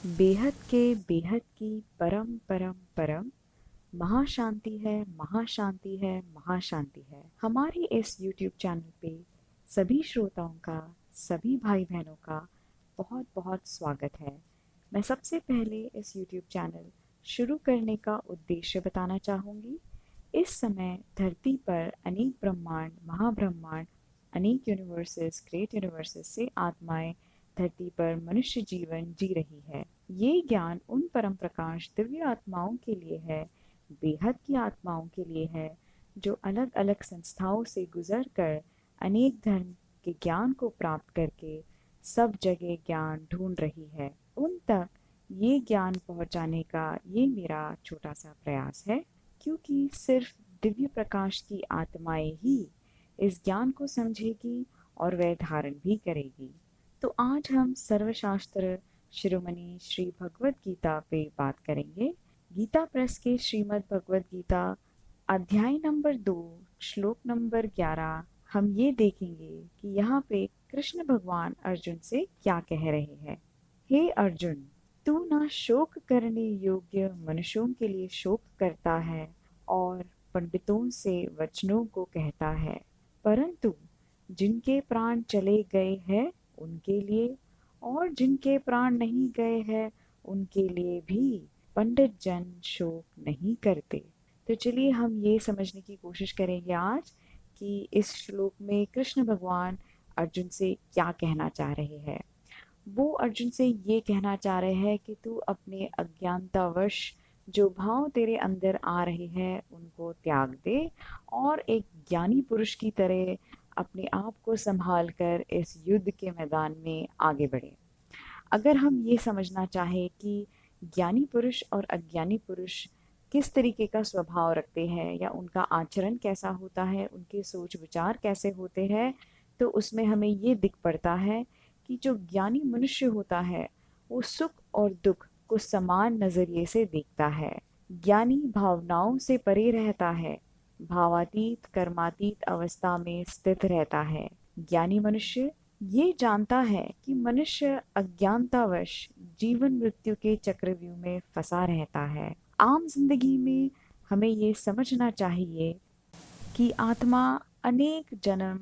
बेहद के बेहद की परम परम परम महाशांति है, महाशांति है, महाशांति है। हमारे इस YouTube चैनल पे सभी श्रोताओं का, सभी भाई बहनों का बहुत बहुत स्वागत है। मैं सबसे पहले इस YouTube चैनल शुरू करने का उद्देश्य बताना चाहूँगी। इस समय धरती पर अनेक ब्रह्मांड, महाब्रह्मांड, अनेक यूनिवर्सेस, ग्रेट यूनिवर्सेस से आत्माएं धरती पर मनुष्य जीवन जी रही है। ये ज्ञान उन परम प्रकाश दिव्य आत्माओं के लिए है, बेहद की आत्माओं के लिए है, जो अलग अलग संस्थाओं से गुजर कर अनेक धर्म के ज्ञान को प्राप्त करके सब जगह ज्ञान ढूंढ रही है। उन तक ये ज्ञान पहुंचाने का ये मेरा छोटा सा प्रयास है, क्योंकि सिर्फ दिव्य प्रकाश की आत्माएं ही इस ज्ञान को समझेगी और वह धारण भी करेगी। तो आज हम सर्वशास्त्र शिरोमणि श्री भगवत गीता पे बात करेंगे। गीता प्रेस के श्रीमद् भगवत गीता अध्याय नंबर 2 श्लोक नंबर 11 हम ये देखेंगे कि यहाँ पे कृष्ण भगवान अर्जुन से क्या कह रहे हैं। हे अर्जुन, तू ना शोक करने योग्य मनुष्यों के लिए शोक करता है और पंडितों से वचनों को कहता है, परंतु जिनके प्राण चले गए हैं उनके लिए और जिनके प्राण नहीं गए हैं उनके लिए भी पंडित जन शोक नहीं करते। तो चलिए हम ये समझने की कोशिश करेंगे आज कि इस श्लोक में कृष्ण भगवान अर्जुन से क्या कहना चाह रहे हैं। वो अर्जुन से ये कहना चाह रहे हैं कि तू अपने अज्ञानतावश जो भाव तेरे अंदर आ रहे हैं उनको त्याग दे और एक ज्ञानी पुरुष की तरह अपने आप को संभाल कर इस युद्ध के मैदान में आगे बढ़े। अगर हम ये समझना चाहें कि ज्ञानी पुरुष और अज्ञानी पुरुष किस तरीके का स्वभाव रखते हैं या उनका आचरण कैसा होता है, उनके सोच विचार कैसे होते हैं, तो उसमें हमें ये दिख पड़ता है कि जो ज्ञानी मनुष्य होता है वो सुख और दुख को समान नजरिए से देखता है। ज्ञानी भावनाओं से परे रहता है, भावातीत कर्मातीत अवस्था में स्थित रहता है। ज्ञानी मनुष्य ये जानता है कि मनुष्य अज्ञानतावश जीवन मृत्यु के चक्रव्यूह में फंसा रहता है। आम जिंदगी में हमें ये समझना चाहिए कि आत्मा अनेक जन्म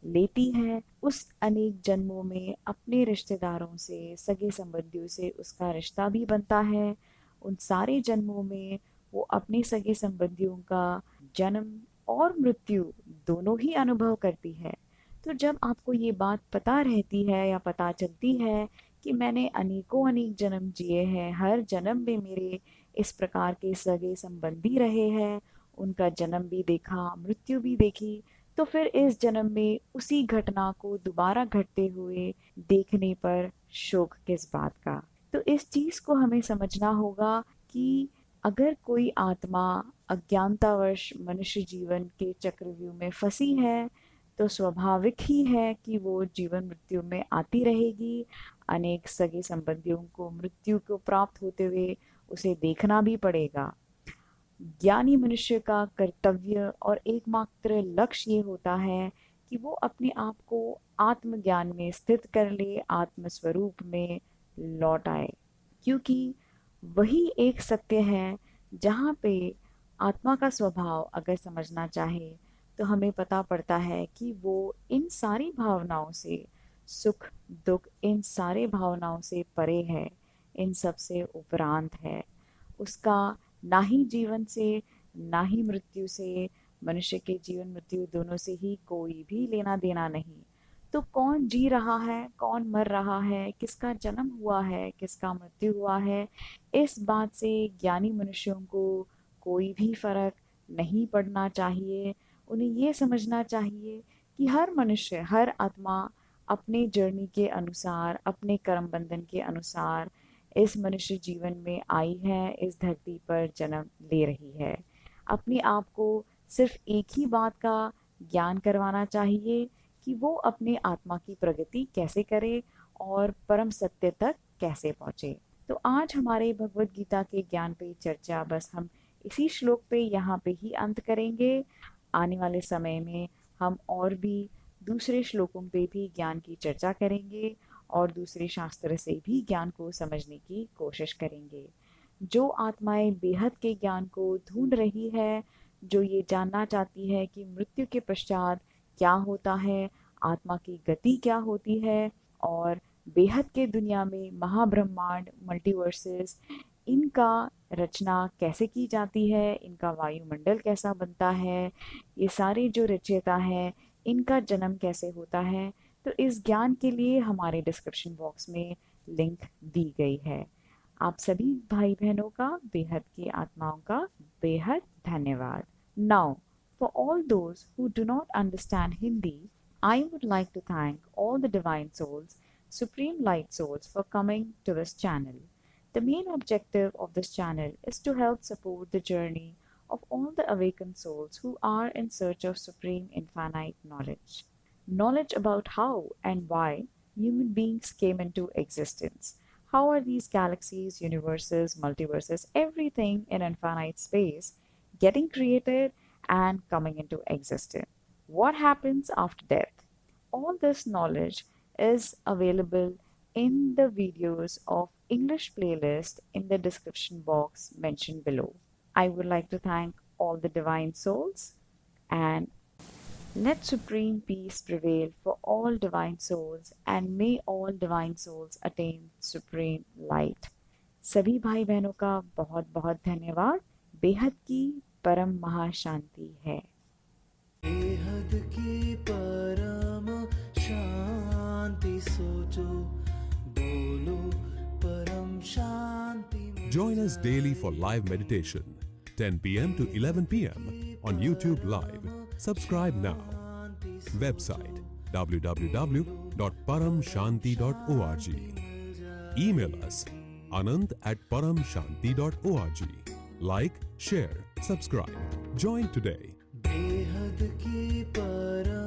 लेती है। उस अनेक जन्मों में अपने रिश्तेदारों से, सगे संबंधियों से उसका रिश्ता भी बनता है। उन सारे जन्मों में वो अपने सगे संबंधियों का जन्म और मृत्यु दोनों ही अनुभव करती है। तो जब आपको ये बात पता रहती है या पता चलती है कि मैंने अनेकों अनेक जन्म जिए हैं, हर जन्म में मेरे इस प्रकार के सगे संबंधी रहे हैं, उनका जन्म भी देखा, मृत्यु भी देखी, तो फिर इस जन्म में उसी घटना को दोबारा घटते हुए देखने पर शोक किस बात का। तो इस चीज को हमें समझना होगा कि अगर कोई आत्मा अज्ञानतावश मनुष्य जीवन के चक्रव्यूह में फंसी है तो स्वाभाविक ही है कि वो जीवन मृत्यु में आती रहेगी। अनेक सगे संबंधियों को मृत्यु को प्राप्त होते हुए उसे देखना भी पड़ेगा। ज्ञानी मनुष्य का कर्तव्य और एकमात्र लक्ष्य ये होता है कि वो अपने आप को आत्मज्ञान में स्थित कर ले, आत्म स्वरूप में लौट आए, क्योंकि वही एक सत्य है जहाँ पे आत्मा का स्वभाव अगर समझना चाहे तो हमें पता पड़ता है कि वो इन सारी भावनाओं से, सुख दुख इन सारे भावनाओं से परे है, इन सब से उपरांत है। उसका ना ही जीवन से, ना ही मृत्यु से, मनुष्य के जीवन मृत्यु दोनों से ही कोई भी लेना देना नहीं। तो कौन जी रहा है, कौन मर रहा है, किसका जन्म हुआ है, किसका मृत्यु हुआ है, इस बात से ज्ञानी मनुष्यों को कोई भी फर्क नहीं पड़ना चाहिए। उन्हें ये समझना चाहिए कि हर मनुष्य, हर आत्मा अपने जर्नी के अनुसार, अपने कर्म बंधन के अनुसार इस मनुष्य जीवन में आई है, इस धरती पर जन्म ले रही है। अपने आप को सिर्फ एक ही बात का ज्ञान करवाना चाहिए कि वो अपने आत्मा की प्रगति कैसे करे और परम सत्य तक कैसे पहुंचे। तो आज हमारे भगवत गीता के ज्ञान पे चर्चा बस हम इसी श्लोक पे यहाँ पे ही अंत करेंगे। आने वाले समय में हम और भी दूसरे श्लोकों पे भी ज्ञान की चर्चा करेंगे और दूसरे शास्त्र से भी ज्ञान को समझने की कोशिश करेंगे। जो आत्माएं बेहद के ज्ञान को ढूंढ रही है, जो ये जानना चाहती है कि मृत्यु के पश्चात क्या होता है, आत्मा की गति क्या होती है, और बेहद के दुनिया में महाब्रह्मांड मल्टीवर्सेस, इनका रचना कैसे की जाती है, इनका वायुमंडल कैसा बनता है, ये सारे जो रचयिता हैं इनका जन्म कैसे होता है, तो इस ज्ञान के लिए हमारे डिस्क्रिप्शन बॉक्स में लिंक दी गई है। आप सभी भाई बहनों का, बेहद की आत्माओं का बेहद धन्यवाद। Now, for all those who do not understand Hindi, I would like to thank all the divine souls, supreme light souls, for coming to this channel. The main objective of this channel is to help support the journey of all the awakened souls who are in search of supreme infinite knowledge. Knowledge about how and why human beings came into existence. How are these galaxies, universes, multiverses, everything in infinite space getting created and coming into existence? What happens after death? All this knowledge is available in the videos of English playlist in the description box mentioned below. I would like to thank all the divine souls, and let supreme peace prevail for all divine souls, and may all divine souls attain supreme light. सभी भाई बहनों का बहुत बहुत धन्यवाद। बेहद की परम महाशांति है। बेहद की परम शांति सोचो, बोलो परम शांति। Join us daily for live meditation, 10 p.m. to 11 p.m. on YouTube Live. Subscribe now. Website www.paramshanti.org. Email us anand@paramshanti.org. Like, share, subscribe. Join today. बेहद की परम